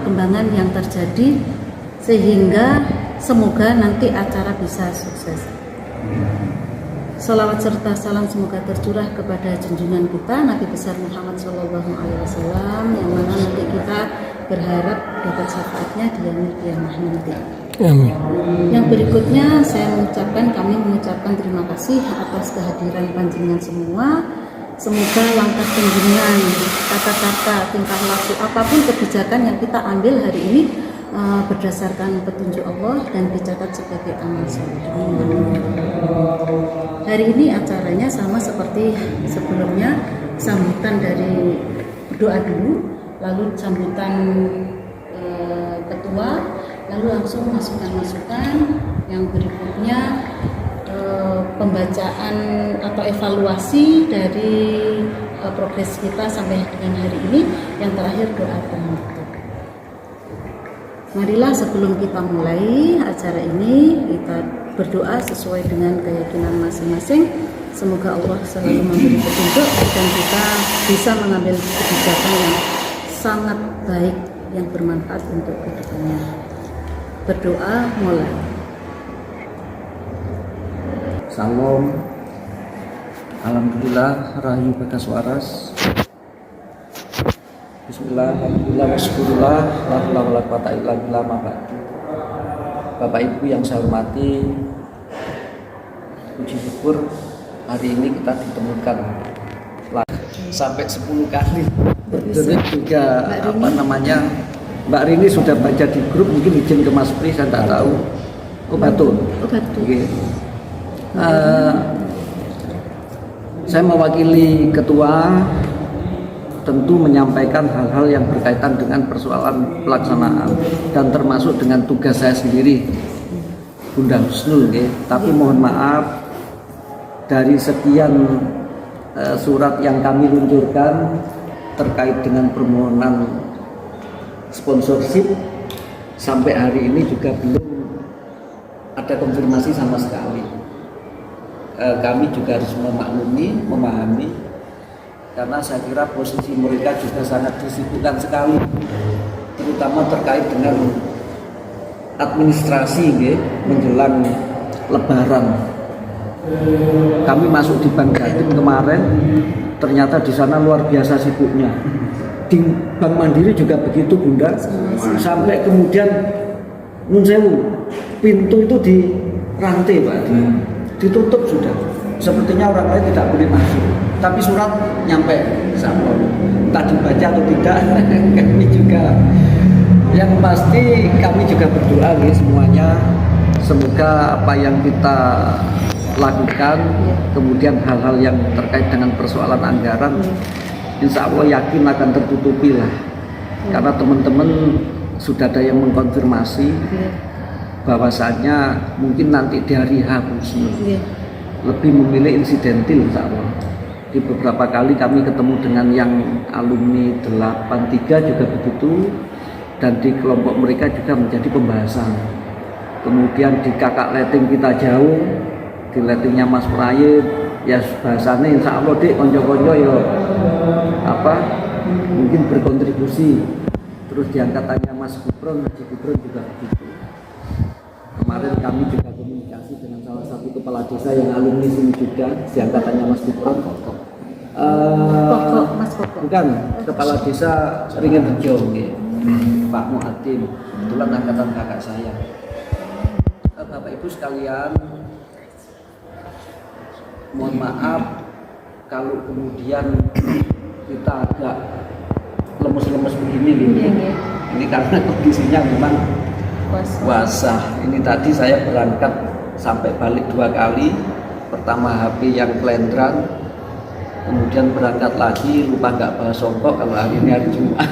perkembangan yang terjadi sehingga semoga nanti acara bisa sukses. Salawat serta salam semoga tercurah kepada junjungan kita Nabi besar Muhammad SAW, yang mana nanti kita berharap dapat syafaatnya di yaumil qiyamah nanti. Amin. Yang berikutnya kami mengucapkan terima kasih atas kehadiran panjenengan semua. Semoga langkah panjenengan, kata-kata, tingkah laku, apapun kebijakan yang kita ambil hari ini berdasarkan petunjuk Allah dan dicatat sebagai amal soleh. Hari ini acaranya sama seperti sebelumnya, sambutan dari doa dulu, lalu sambutan ketua, lalu langsung masukan-masukan. Yang berikutnya pembacaan atau evaluasi dari progres kita sampai dengan hari ini. Yang terakhir doa penutup. Marilah sebelum kita mulai acara ini, kita berdoa sesuai dengan keyakinan masing-masing. Semoga Allah selalu memberi petunjuk dan kita bisa mengambil kebijakan yang sangat baik yang bermanfaat untuk kedepannya. Berdoa mulai. Salam. Alhamdulillah, rahayu bagas waras. Bismillah, alhamdulillah, wassyukurullah, la haula wala quwata illa billah, ma ba'du. Bapak Ibu yang saya hormati, puji syukur hari ini kita ditemukan sampai 10 kali. Terus juga Mbak Rini sudah baca di grup, mungkin izin ke Mas Pri, saya tak tahu. Oh betul. Okay. Saya mewakili ketua tentu menyampaikan hal-hal yang berkaitan dengan persoalan pelaksanaan dan termasuk dengan tugas saya sendiri, Bunda Husnul. Tapi mohon maaf, dari sekian surat yang kami luncurkan terkait dengan permohonan sponsorship, sampai hari ini juga belum ada konfirmasi sama sekali. Kami juga harus memahami, karena saya kira posisi mereka juga sangat disibukkan sekali, terutama terkait dengan administrasi menjelang Lebaran. Kami masuk di Bank Jatim kemarin, ternyata di sana luar biasa sibuknya. Di Bank Mandiri juga begitu, Bunda. Sampai kemudian nun sewu, pintu itu dirantai, Pak, ditutup sudah. Sepertinya orang lain tidak boleh masuk. Tapi surat nyampe sama, entah dibaca atau tidak. Kami juga, yang pasti kami juga berdoa semuanya, semoga apa yang kita lakukan, kemudian hal-hal yang terkait dengan persoalan anggaran, insya Allah yakin akan tertutupi lah. Karena teman-teman sudah ada yang mengkonfirmasi bahwasanya mungkin nanti di hari H lebih memilih insidentil, insya Allah. Di beberapa kali kami ketemu dengan yang alumni 83 juga begitu, dan di kelompok mereka juga menjadi pembahasan. Kemudian di kakak letting kita jauh, di lettingnya Mas Prayit, ya bahasanya insya Allah dek konco-konco ya mungkin berkontribusi. Terus diangkatannya Mas Gibron, Haji Gibron juga begitu. Kemarin kami juga komunikasi dengan salah satu kepala desa yang alumni sini juga, diangkatannya Mas Gibron. Bukan, kepala desa Ringan Rejo, Pak Muhadim, kebetulan angkatan kakak saya. Bapak Ibu sekalian, mohon maaf kalau kemudian kita agak lemes-lemes begini Ini karena kondisinya memang puasa. Ini tadi saya berangkat sampai balik 2 kali. Pertama HP yang kelendran, kemudian berangkat lagi lupa nggak bawa songkok kalau hari ini hari Jumat.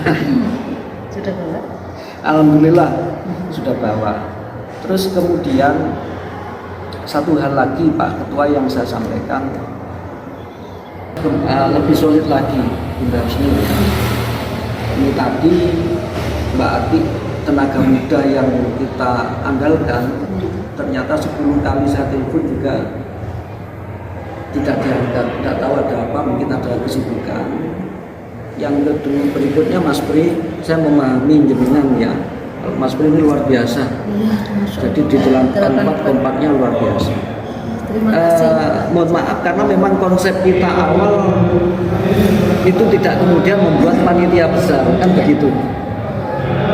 Sudah bawa? Alhamdulillah sudah bawa. Terus kemudian satu hal lagi Pak Ketua yang saya sampaikan, lebih solid lagi Bunda Husni. Ini tadi Mbak Ati, tenaga muda yang kita andalkan, ternyata 10 kali saya telepon juga tidak diangkat, tidak tahu ada apa, mungkin ada kesibukan. Yang kedua berikutnya Mas Pri, saya memahami jenengan ya. Mas Pri ini luar biasa. Iya, Masya Jadi di dalam tempat kompaknya luar biasa. Terima kasih. Mohon maaf karena memang konsep kita awal itu tidak kemudian membuat panitia besar kan begitu.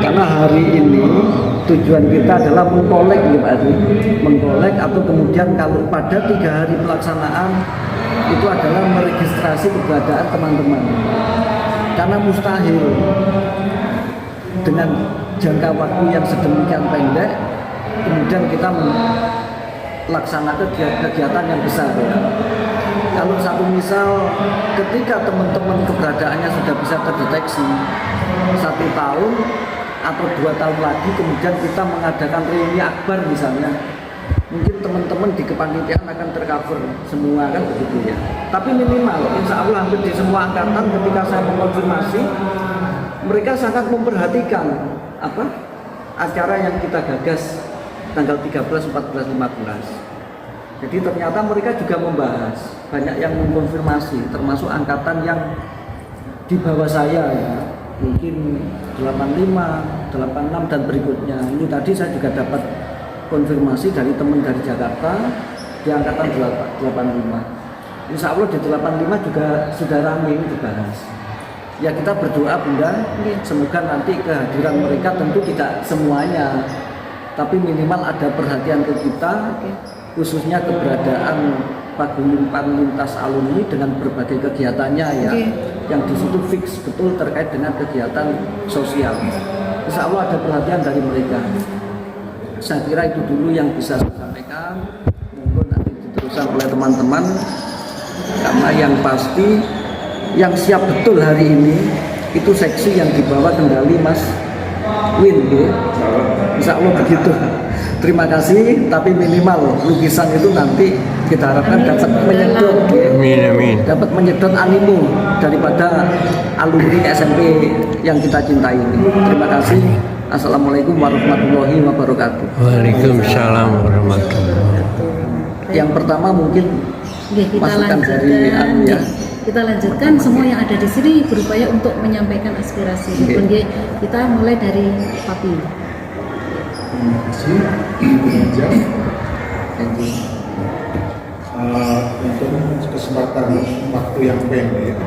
Karena hari ini tujuan kita adalah mengkolek ya Pak Adri, mengkolek atau kemudian kalau pada 3 hari pelaksanaan itu adalah meregistrasi keberadaan teman-teman. Karena mustahil dengan jangka waktu yang sedemikian pendek kemudian kita melaksanakan kegiatan yang besar ya. Kalau satu misal ketika teman-teman keberadaannya sudah bisa terdeteksi 1 tahun atau 2 tahun lagi kemudian kita mengadakan reuni akbar misalnya, mungkin teman-teman di kepanitiaan akan tercover semua kan begitu ya. Tapi minimal insya Allah hampir di semua angkatan ketika saya mengonfirmasi mereka sangat memperhatikan apa acara yang kita gagas tanggal 13, 14, 15. Jadi ternyata mereka juga membahas, banyak yang mengkonfirmasi, termasuk angkatan yang di bawah saya ya, mungkin 85, 86 dan berikutnya. Ini tadi saya juga dapat konfirmasi dari teman dari Jakarta di angkatan 85. Insya Allah di 85 juga sudah ramai dibahas. Ya kita berdoa Bunda, semoga nanti kehadiran mereka tentu tidak semuanya, tapi minimal ada perhatian ke kita, khususnya keberadaan paguyuban lintas alumni dengan berbagai kegiatannya ya, yang di situ fix betul terkait dengan kegiatan sosial. Insya Allah ada perhatian dari mereka. Saya kira itu dulu yang bisa saya sampaikan. Mungkin nanti diteruskan oleh teman-teman. Karena yang pasti yang siap betul hari ini itu seksi yang dibawa kendali Mas Win ya. Insya Allah begitu. Terima kasih, tapi minimal lukisan itu nanti kita harapkan dapat menyedot ya. Dapat menyedot animo daripada alumni SMP yang kita cintai ini. Terima kasih. Assalamualaikum warahmatullahi wabarakatuh. Waalaikumsalam warahmatullahi wabarakatuh. Yang pertama mungkin Kita masukan dari lanjutkan, ya. kita lanjutkan semua yang ada di sini berupaya untuk menyampaikan aspirasi. Oke. Kita mulai dari Papi. Terima kasih Raja untuk kesempatan waktu yang pendek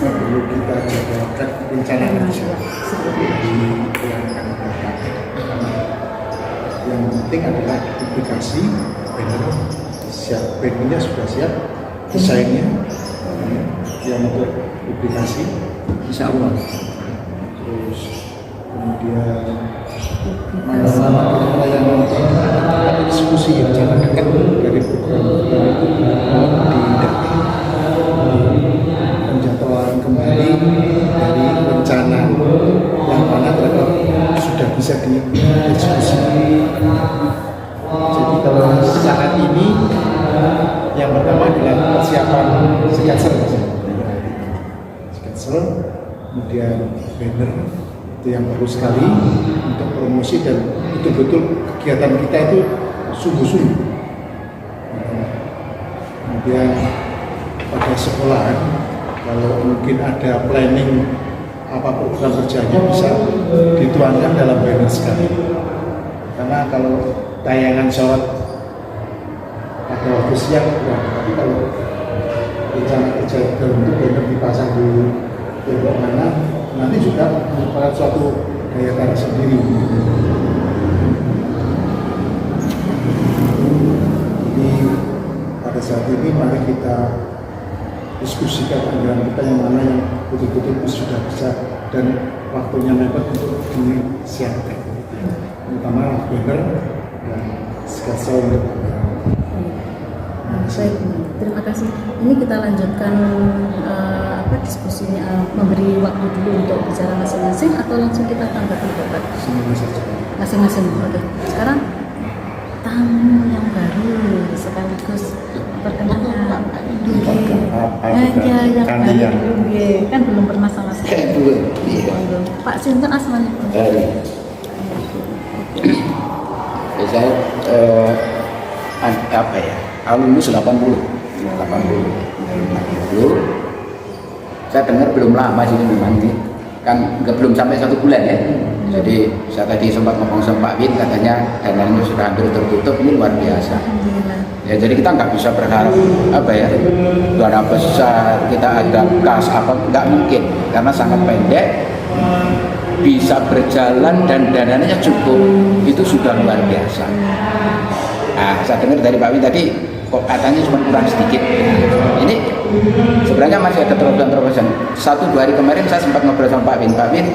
perlu kita jadwalkan perencanaan di yang akan datang. Yang penting adalah publikasi banner siap, bannernya sudah siap, desainnya yang untuk publikasi Insya Allah. terus kemudian masalah yang ada diskusi yang jangan dekat dari program itu penjadwalan kembali dari rencana yang mana terhadap sudah bisa didiskusi. Jadi kalau saat ini yang pertama adalah persiapan sketser, kemudian banner itu yang perlu sekali untuk promosi dan betul-betul kegiatan kita itu sungguh-sungguh. Kemudian pada sekolahan kalau mungkin ada planning apa program kerjanya bisa dituangkan dalam banner sekali. Karena kalau tayangan sholat pada waktu siang, tapi kalau rencana kerja bentuk banner dipasang di tembok mana nanti juga merupakan suatu daya tarik sendiri. Jadi pada saat ini mari kita diskusikan anggaran kita yang mana yang betul-betul sudah bisa dan waktunya mepet untuk disiapkan, terutama banner dan sketsa untuk Baik, terima kasih. Ini kita lanjutkan diskusinya, memberi waktu dulu untuk bicara masing-masing atau langsung kita tanggapi Bapak? Masing-masing. Oke. Sekarang tamu yang baru sekaligus perkenalan. Yang baru. Kan belum pernah sama-sama. Pak Sinten asmanya. Saya apa ya? Alumnus 80. Saya dengar belum lama sih memang ini kan belum sampai 1 bulan ya. Jadi saya tadi sempat ngomong sama Pak Win, katanya dananya sudah hampir tertutup, ini luar biasa. Ya, jadi kita nggak bisa berharap apa ya, dana besar, kita ada kas apa, nggak mungkin, karena sangat pendek, bisa berjalan dan dananya cukup, itu sudah luar biasa. Nah, saya dengar dari Pak Win tadi, kok katanya cuma kurang sedikit. Ini sebenarnya masih ada terobosan-terobosan. 1-2 hari kemarin saya sempat ngobrol sama Pak Win. Pak Win,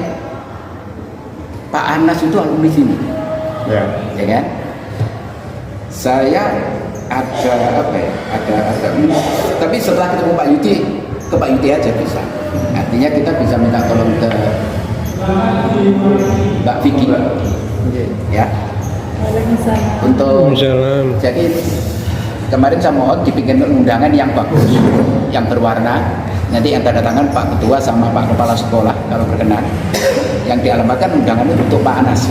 Pak Anas itu alumni sini, ya kan? Saya ada apa ya? Tapi setelah ketemu Pak Yudi, ke Pak Yudi aja bisa. Artinya kita bisa minta tolong ke Mbak Vicky, ya. Untuk jadi kemarin saya mohon dibikin undangan yang bagus, yang berwarna. Nanti yang tanda tangan Pak Ketua sama Pak Kepala Sekolah kalau berkenan. Yang dialamatkan undangan itu untuk Pak Anas.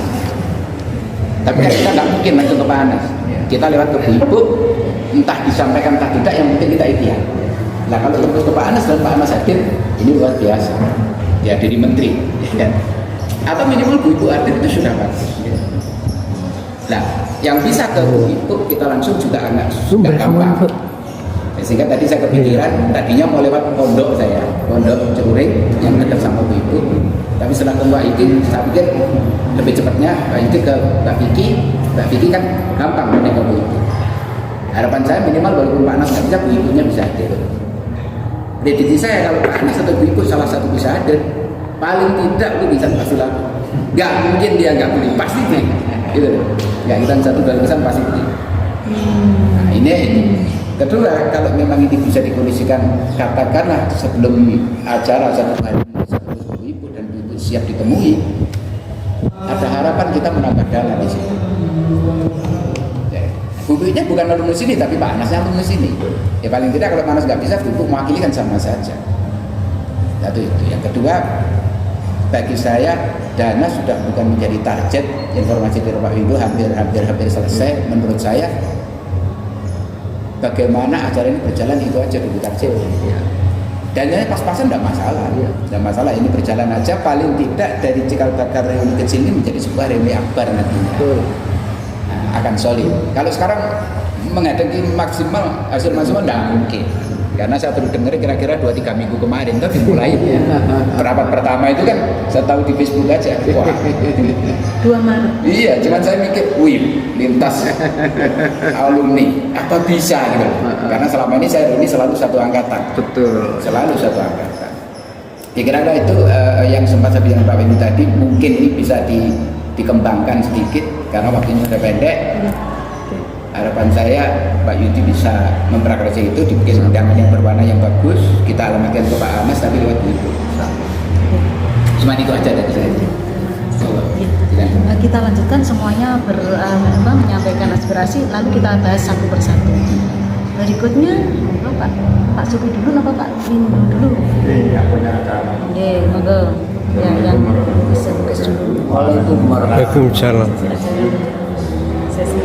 Tapi kan kita nggak mungkin langsung ke Pak Anas. Kita lewat ke Ibu, entah disampaikan entah tidak, yang penting kita ikhtiar. Nah kalau tembus ke Pak Anas dan Pak Anas hadir, ini luar biasa. Ya dari Menteri, ya. Atau minimal Bu Ibu hadir itu sudah bagus. Ya. Nah, yang bisa ke Bu Ibu kita langsung juga agak gampang. Sehingga tadi saya kepikiran, tadinya mau lewat pondok saya, pondok Ceruring yang dekat sama Bu Ibu. Tapi setelah ke Mbak Iki, saya pikir lebih cepatnya Mbak Iki ke Mbak Vicky kan gampang naik ke Bu Ibu. Harapan saya minimal walaupun Pak Anas nggak bisa, Bu Ibunya bisa hadir. Prediksi saya kalau Pak Anas atau Bu Ibu salah satu bisa hadir, paling tidak itu bisa pasti laku. Nggak mungkin dia nggak beli, pasti beli. Gitu. Nggak kita 1-2 pesan pasti beli. Nah ini. Kedua, kalau memang ini bisa dikondisikan, katakanlah sebelum acara 1 hari sebelum Bu Ibu dan Bu Ibu siap ditemui, ada harapan kita menambah dana di sini. Ya. Bu Ibunya bukan alumni sini, tapi Pak Anasnya alumni sini. Ya paling tidak kalau Pak Anas nggak bisa, Bu Ibu mewakili kan sama saja. Satu itu. Yang kedua, bagi saya dana sudah bukan menjadi target. Informasi dari Pak Windu hampir selesai. Menurut saya, bagaimana acara ini berjalan itu aja dulu target. Ya. Dananya pas-pasan tidak masalah, tidak masalah. Ini berjalan aja, paling tidak dari cikal bakal reuni kecil ini menjadi sebuah reuni akbar nantinya. Nah, akan solid. Kalau sekarang menghadapi maksimal hasil maksimal tidak mungkin. Karena saya baru dengar kira-kira 2-3 minggu kemarin itu dimulai. Rapat pertama itu kan saya tahu di Facebook aja. Wah. 2 Maret. Iya, cuman saya mikir, wih, lintas alumni, apa bisa gitu. Karena selama ini saya ini selalu satu angkatan. Betul. Selalu satu angkatan. Kira-kira itu yang sempat saya bilang Pak Windu tadi, mungkin ini bisa dikembangkan sedikit karena waktunya sudah pendek. Harapan saya Pak Yudi bisa memprakarya itu, dibikin undangan yang berwarna yang bagus, kita alamatkan ke Pak Anas tapi lewat itu. Cuma itu aja dari saya. Kita lanjutkan semuanya menyampaikan aspirasi, lalu kita bahas satu persatu. Berikutnya Pak Suki dulu apa Pak Windu dulu? Iya, punya acara. Iya, monggo. Ya, yang bisa dulu. Waalaikumsalam. Sesi.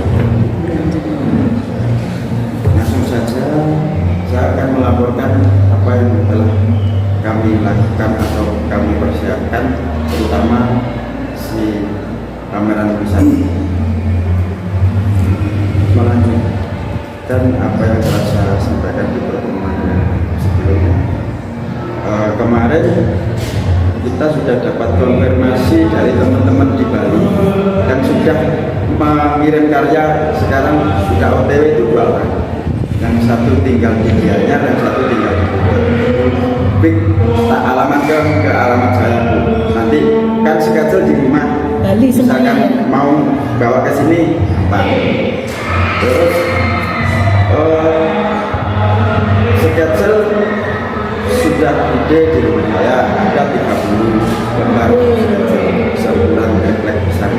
Langsung saja saya akan melaporkan apa yang telah kami lakukan atau kami persiapkan, terutama si pameran lukisan. Melanjutkan apa yang telah saya sampaikan di pertemuan sebelumnya. Kemarin kita sudah dapat konfirmasi dari teman-teman di Bali dan sudah mengirim karya, sekarang sudah OTW itu 2 orang. Yang satu tinggal di Gianyar dan satu tinggal di Bukit. Tak alamatkan ke alamat saya, Bu. Nanti kan schedule di rumah. Bali semuanya. Misalkan mau bawa ke sini, gampang. Terus schedule sudah ide di rumah saya ada 30 lembar sebulan refleks besar.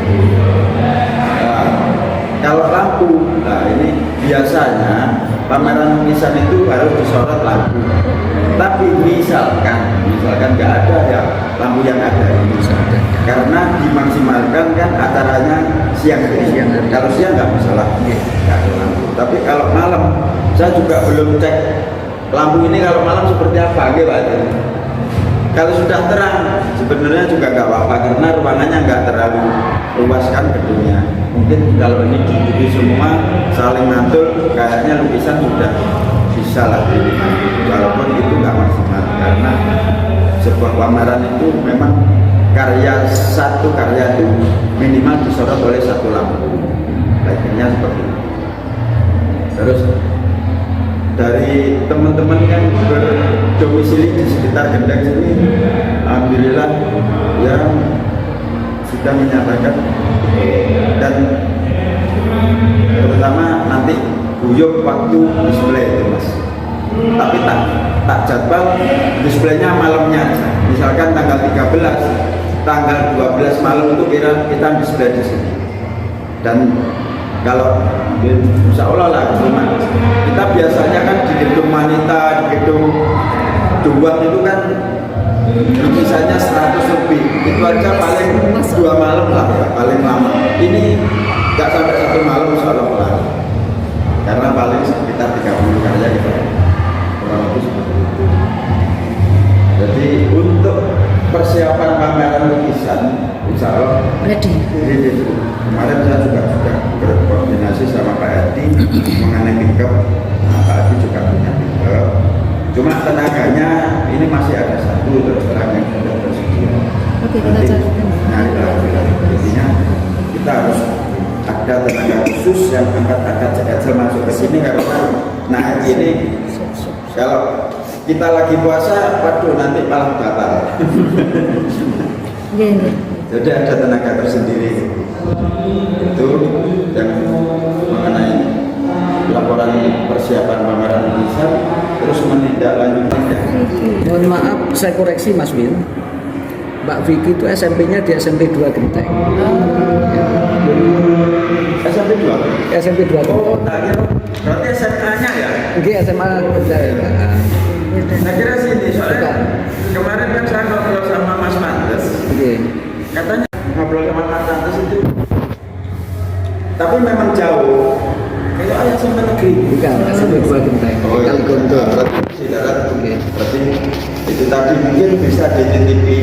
Kalau lampu, nah ini biasanya pameran lukisan itu harus disorot lampu. Tapi misalkan nggak ada ya lampu yang ada ini, karena dimaksimalkan kan acaranya siang. Kalau siang nggak masalah, nggak ada lampu. Tapi kalau malam, saya juga belum cek lampu ini kalau malam seperti apa, gitu Pak. Kalau sudah terang sebenarnya juga nggak apa-apa karena ruangannya nggak terlalu luas kan gedungnya. Mungkin kalau ini ditutupi semua saling ngatur, kayaknya lukisan sudah bisa lah dinikmati. Walaupun itu nggak maksimal karena sebuah pameran itu memang satu karya itu minimal disorot oleh satu lampu. Baiknya seperti itu. Terus dari teman-teman yang berdomisili di sekitar Gendeng sini, alhamdulillah ya sudah menyatakan dan terutama nanti guyup waktu display itu mas. Tapi tak jadwal displaynya malamnya aja. Misalkan tanggal 13, tanggal 12 malam itu kita display di sini. Dan kalau insya Allah lah kita biasanya kan di gedung wanita, di gedung Duwang itu kan lukisannya 100 lebih, itu aja paling 2 malam lah ya, paling lama. Ini nggak sampai 1 malam insya Allah lah, karena paling sekitar 30 karya gitu, kurang lebih seperti itu. Jadi untuk persiapan pameran lukisan insya Allah ready. Kemarin saya juga sudah berkoordinasi sama Pak Edi mengenai pick-up. Nah, Pak Edi juga punya pick-up. Cuma tenaganya ini masih ada satu terus terang yang sudah tersedia. Oke, kita carikan. Intinya kita harus ada tenaga khusus yang angkat-angkat Excel masuk ke sini karena nah ini kalau kita lagi puasa, waduh nanti malah batal. Iya. Jadi ada tenaga tersendiri. Itu yang mengenai laporan persiapan pameran lukisan, terus menindaklanjuti. Mohon maaf, saya koreksi Mas Win. Mbak Vicky itu SMP-nya di SMP 2 Genteng. SMP 2? SMP 2 Genteng. Oh, tak kira. Berarti SMA-nya ya? Oke, SMA Genteng. Saya kira sini, soalnya kemarin kan saya ngobrol sama Mas Mantes. Oke. Katanya ngobrol sama Mas Mantes itu, tapi memang jauh. Kayak ayah sampai negeri. Bukan, SMP 2 Genteng. Oh iya, Kaligondo. berarti darat. Oke. Berarti itu tadi mungkin bisa dititipi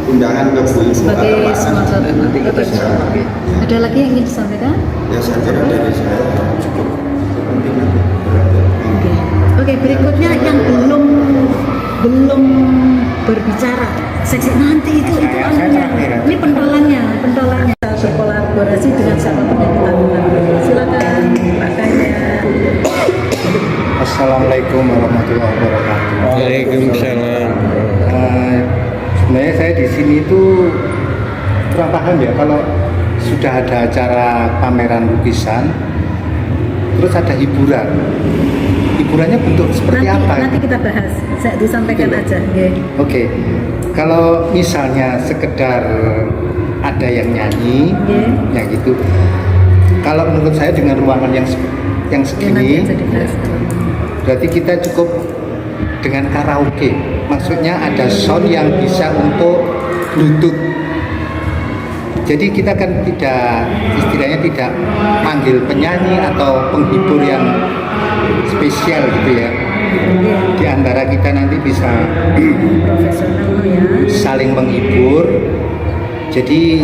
undangan ke Bu Ibu Sebagai atau Pak sponsor. Anies. Nanti kita Oke. share. Oke. Ada lagi yang ingin disampaikan? Ya saya kira dari saya cukup penting nanti berarti. Oke, berikutnya yang belum berbicara seksi nanti itu anunya. Ini pentolannya berkolaborasi dengan siapapun yang kita undang. Silakan Pak Kaya. Assalamualaikum warahmatullahi wabarakatuh. Waalaikumsalam. Sebenarnya saya di sini itu kurang paham ya kalau sudah ada acara pameran lukisan, terus ada hiburan. Hiburannya bentuk seperti apa? Nanti kita bahas. Saya disampaikan Oke. aja. Oke. Kalau misalnya sekedar ada yang nyanyi, ya gitu. Kalau menurut saya dengan ruangan yang Nanti segini, aja dibahas. berarti kita cukup dengan karaoke. Maksudnya ada sound yang bisa untuk Bluetooth. Jadi kita kan istilahnya tidak panggil penyanyi atau penghibur yang spesial gitu ya. Di antara kita nanti bisa Profesional ya. saling menghibur. Jadi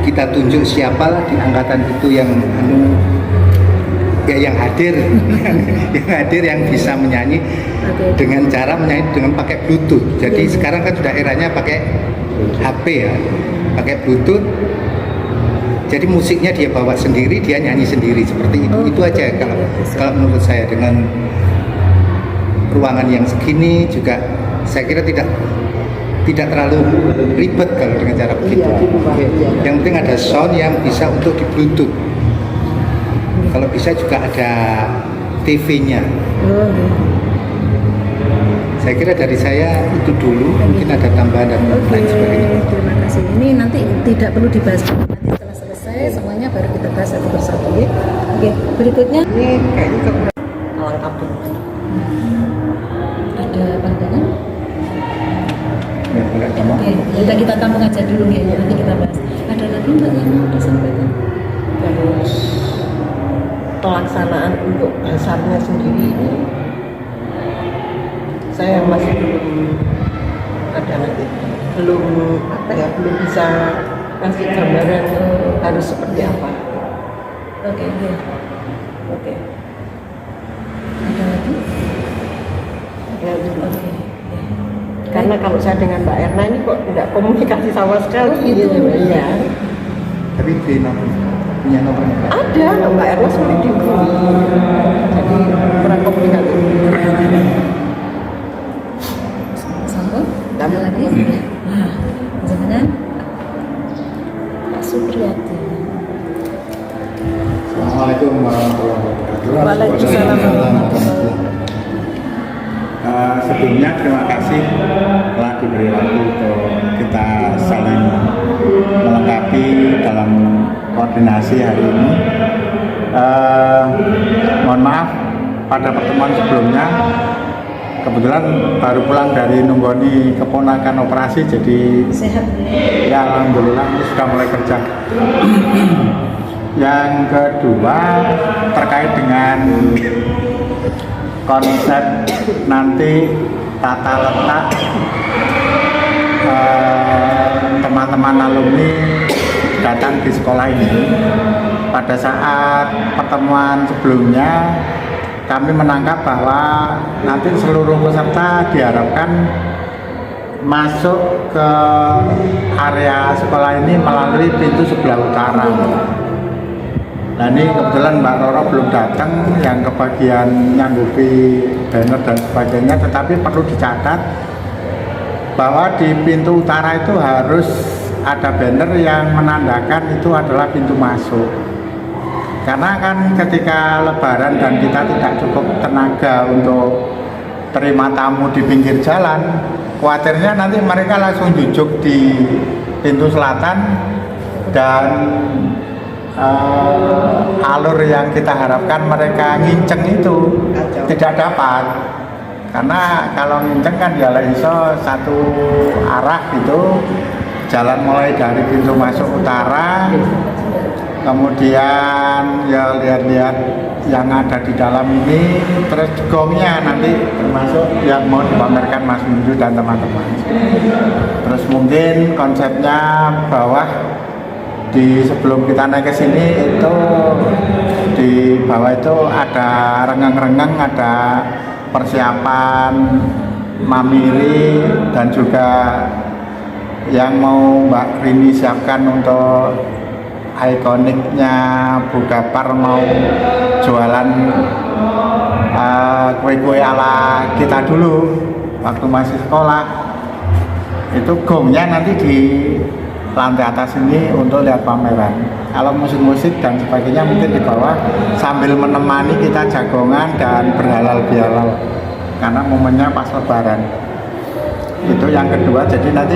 kita tunjuk siapa di angkatan itu yang yang hadir yang bisa menyanyi dengan cara menyanyi dengan pakai Bluetooth. Jadi sekarang kan sudah eranya pakai HP ya, pakai Bluetooth. Jadi musiknya dia bawa sendiri, dia nyanyi sendiri seperti itu. Itu aja kalau menurut saya dengan ruangan yang segini juga saya kira tidak terlalu ribet kalau dengan cara begitu. Yang penting ada sound yang bisa untuk di Bluetooth. Kalau bisa juga ada TV-nya. Saya kira dari saya itu dulu, mungkin ada tambahan dan lain sebagainya. Terima kasih. Ini nanti tidak perlu dibahas. Nanti setelah selesai semuanya baru kita bahas satu persatu ya. Oke, berikutnya Ini kayaknya kekurangan alang kabut. ada pandangan. Oke, udah kita tampung aja dulu ya, nanti kita bahas. Ada lagi Mbak yang mau disampaikan? Terus pelaksanaan untuk dasarnya sendiri ini saya masih belum ada nanti belum apa ya, belum bisa kasih gambaran harus seperti apa. Oke, oke. Oke. Ada lagi? Ya, gitu. Oke. Karena kalau saya dengan Mbak Erna ini kok tidak komunikasi sama sekali gitu. Iya. Tapi di nomor punya nomor nggak? Ada, Mbak Erna sulit dihubungi. Jadi kurang komunikasi. Sambung? Dan Ada lagi? Nah, jangan Pak Supriyati. Assalamualaikum warahmatullahi wabarakatuh. Waalaikumsalam warahmatullahi wabarakatuh. Sebelumnya terima kasih telah diberi waktu untuk kita saling melengkapi dalam koordinasi hari ini. Mohon maaf pada pertemuan sebelumnya, kebetulan baru pulang dari nunggoni keponakan operasi, jadi Sehat. ya alhamdulillah ini sudah mulai kerja. Yang kedua terkait dengan konsep nanti tata letak teman-teman alumni datang di sekolah ini. Pada saat pertemuan sebelumnya kami menangkap bahwa nanti seluruh peserta diharapkan masuk ke area sekolah ini melalui pintu sebelah utara. Nah ini kebetulan Mbak Roro belum datang yang kebagian nyanggupi banner dan sebagainya, tetapi perlu dicatat bahwa di pintu utara itu harus ada banner yang menandakan itu adalah pintu masuk. Karena kan ketika lebaran dan kita tidak cukup tenaga untuk terima tamu di pinggir jalan, khawatirnya nanti mereka langsung jujuk di pintu selatan dan alur yang kita harapkan mereka nginceng itu tidak dapat. Karena kalau nginceng kan ya iso satu arah gitu, jalan mulai dari pintu masuk utara, kemudian ya lihat-lihat yang ada di dalam ini, terus gongnya nanti termasuk yang mau dipamerkan Mas Windu dan teman-teman. Terus mungkin konsepnya bawah di sebelum kita naik ke sini itu di bawah itu ada renggang-renggang, ada persiapan mamiri dan juga yang mau Mbak Rini siapkan untuk ikoniknya Bu Gapar mau jualan kue-kue ala kita dulu waktu masih sekolah. Itu gongnya nanti di lantai atas ini untuk lihat pameran. Kalau musik-musik dan sebagainya mungkin di bawah sambil menemani kita jagongan dan berhalal bihalal karena momennya pas lebaran. Itu yang kedua. Jadi nanti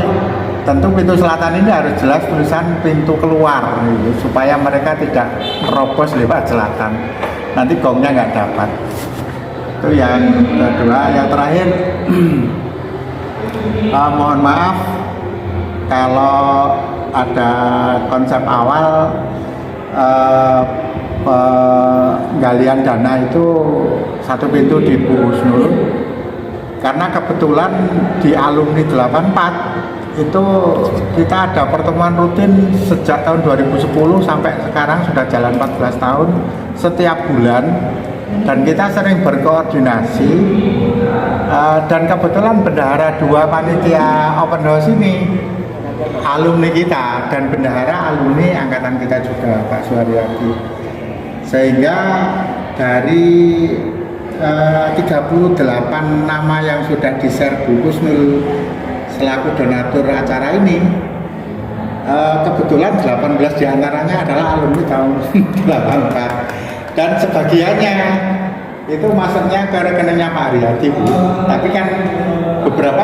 tentu pintu selatan ini harus jelas tulisan pintu keluar gitu, supaya mereka tidak terobos lewat selatan. Nanti gongnya nggak dapat. Itu yang kedua. Yang terakhir mohon maaf kalau ada konsep awal penggalian dana itu satu pintu di Bu Husnul, karena kebetulan di alumni 84 itu kita ada pertemuan rutin sejak tahun 2010 sampai sekarang sudah jalan 14 tahun setiap bulan, dan kita sering berkoordinasi dan kebetulan bendahara dua panitia open house ini alumni kita dan bendahara alumni angkatan kita juga, Pak Suharyadi. Sehingga dari 38 nama yang sudah di-share Bu Husnul selaku donatur acara ini, kebetulan 18 diantaranya adalah alumni tahun 84 dan sebagiannya itu masuknya ke rekeningnya Pak Haryadi, Bu. Tapi kan beberapa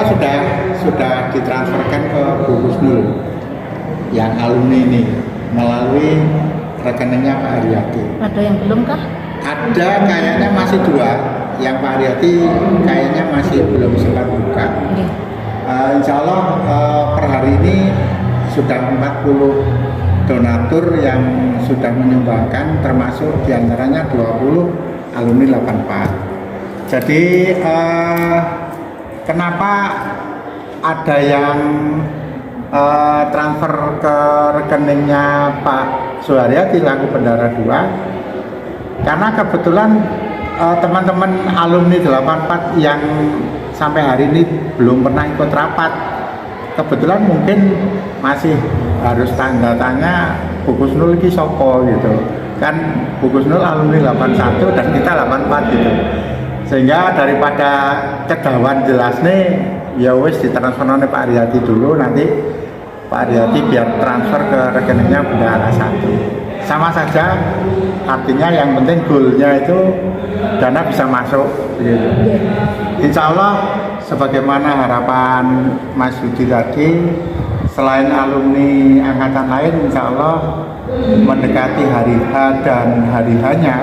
sudah ditransferkan ke Bu Husnul yang alumni ini melalui rekeningnya Pak Haryadi. Ada yang belum kah? Ada, kayaknya masih 2 yang Pak Haryadi kayaknya masih belum sempat buka. Insya Allah per hari ini sudah 40 donatur yang sudah menyumbangkan, termasuk diantaranya 20 alumni 84. Jadi kenapa ada yang transfer ke rekeningnya Pak Suharyadi laku Bendara 2 karena kebetulan teman-teman alumni 84 yang sampai hari ini belum pernah ikut rapat, kebetulan mungkin masih harus tanda tanya Bu Kusnul ki sopo gitu kan. Bu Kusnul alumni 81 dan kita 84 gitu, sehingga daripada kedawan jelas nih ya wis ditransfer oleh Pak Aryadi dulu, nanti Pak Aryadi biar transfer ke rekeningnya Bendahara 1. Sama saja, artinya yang penting goalnya itu dana bisa masuk gitu. Insya Allah sebagaimana harapan Mas Yudi tadi, selain alumni angkatan lain insya Allah mendekati hari H dan hari H-nya,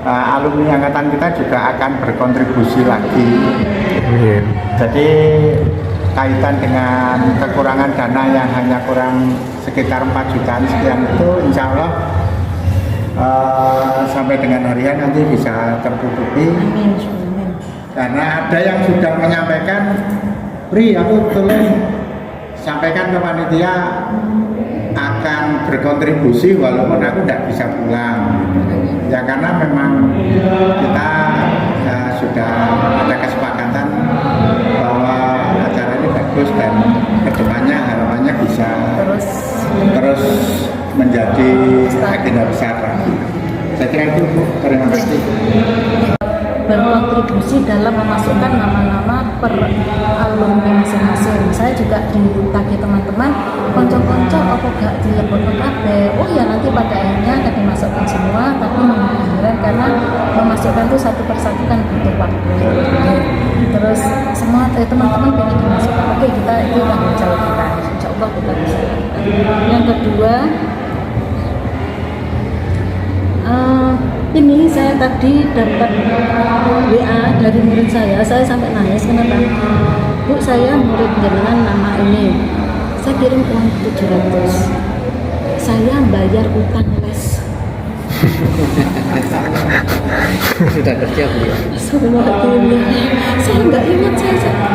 alumni angkatan kita juga akan berkontribusi lagi. Jadi kaitan dengan kekurangan dana yang hanya kurang sekitar 4 jutaan sekian itu insya Allah sampai dengan harian nanti bisa tertutupi. Karena ada yang sudah menyampaikan, Pri aku tolong sampaikan ke panitia akan berkontribusi walaupun aku tidak bisa pulang ya, karena memang kita sudah ada kesepakatan bahwa acara ini bagus dan kedepannya harapannya bisa terus menjadi agenda besar lagi. Saya kira itu Bu, terima kasih. Berkontribusi dalam memasukkan nama-nama per alumni masing-masing. Saya juga ditagih teman-teman, konco-konco apa gak dilebur ke kabeh. Oh ya nanti pada akhirnya akan dimasukkan semua, tapi menghindar karena memasukkan itu satu persatu kan butuh waktu. Terus semua teman-teman pengen dimasukkan. Oke, kita itu tanggung jawab kita. Insya Allah kita bisa. Yang kedua, ini saya tadi dapat WA dari murid saya sampai nangis. Kenapa? Bu, saya murid jenengan nama ini, saya kirim uang 700, saya bayar utang les. Sudah kerja Bu ya? Saya nggak ingat,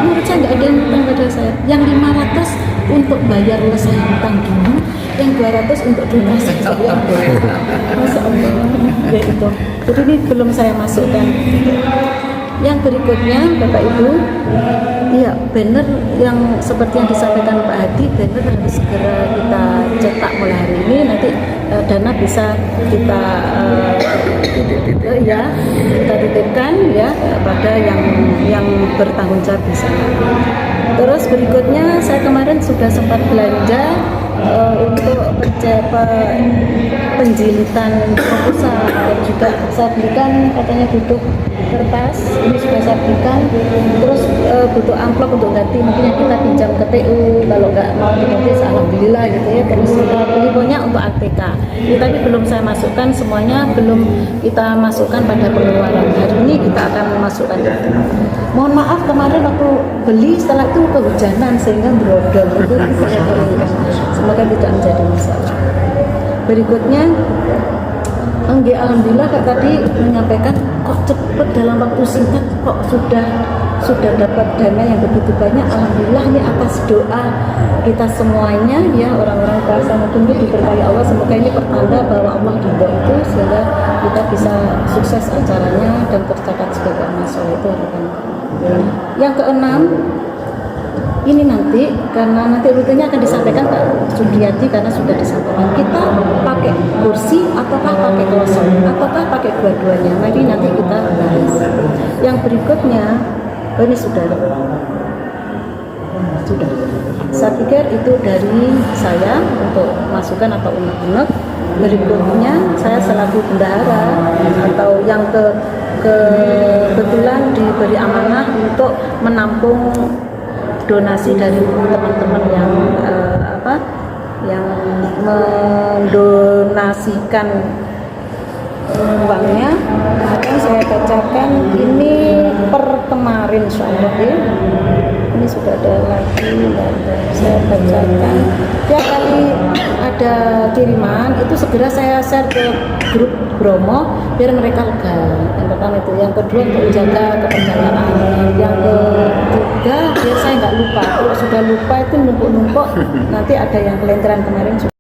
murid saya nggak ada yang utang pada saya. Yang 500 untuk bayar les saya utang dulu, yang 200 untuk donasi saya. Masya Allah, ya itu. Jadi ini belum saya masukkan. Yang berikutnya Bapak Ibu, iya banner yang seperti yang disampaikan Pak Hadi, banner harus segera kita cetak mulai hari ini. Nanti dana bisa kita kita titipkan ya pada yang bertanggung jawab di sana. Terus berikutnya saya kemarin sudah sempat belanja untuk penjilitan proposal, juga saya belikan, katanya butuh kertas, ini sudah saya belikan. Terus butuh amplop untuk ganti, mungkin kita pinjam ke TU, kalau nggak mau diganti alhamdulillah gitu ya. Terus kita beli banyak untuk ATK ini, tapi belum saya masukkan semuanya, belum kita masukkan pada pengeluaran. Hari ini kita akan masukkan itu. Mohon maaf kemarin waktu beli setelah itu kehujanan sehingga brodol itu saya berikan. Semoga tidak menjadi masalah. Berikutnya, alhamdulillah Kak tadi menyampaikan kok cepat dalam waktu singkat kok sudah dapat dana yang begitu banyak. Alhamdulillah ini atas doa kita semuanya ya, orang-orang kuasa mungkin diberkahi Allah. Semoga ini pertanda bahwa Allah ridho itu sehingga kita bisa sukses acaranya dan tercatat sebagai amal soleh. Itu harapan. Yang keenam, ini nanti karena nanti rutenya akan disampaikan Pak Sugiati karena sudah disampaikan, kita pakai kursi ataukah pakai kosong ataukah pakai dua-duanya, nanti kita bahas. Yang berikutnya, ini sudah saya pikir itu dari saya untuk masukan atau unek-unek. Berikutnya saya selaku bendahara atau yang kebetulan diberi amanah untuk menampung donasi dari teman-teman yang yang mendonasikan uangnya, akan saya bacakan ini per kemarin insyaallah ya. ini sudah ada lagi, saya bacakan. Tiap kali ada kiriman itu segera saya share ke grup Bromo biar mereka lega. Yang pertama itu, yang kedua untuk menjaga kepercayaan, yang ketiga biar saya nggak lupa. Kalau sudah lupa itu numpuk-numpuk, nanti ada yang kelenteran kemarin.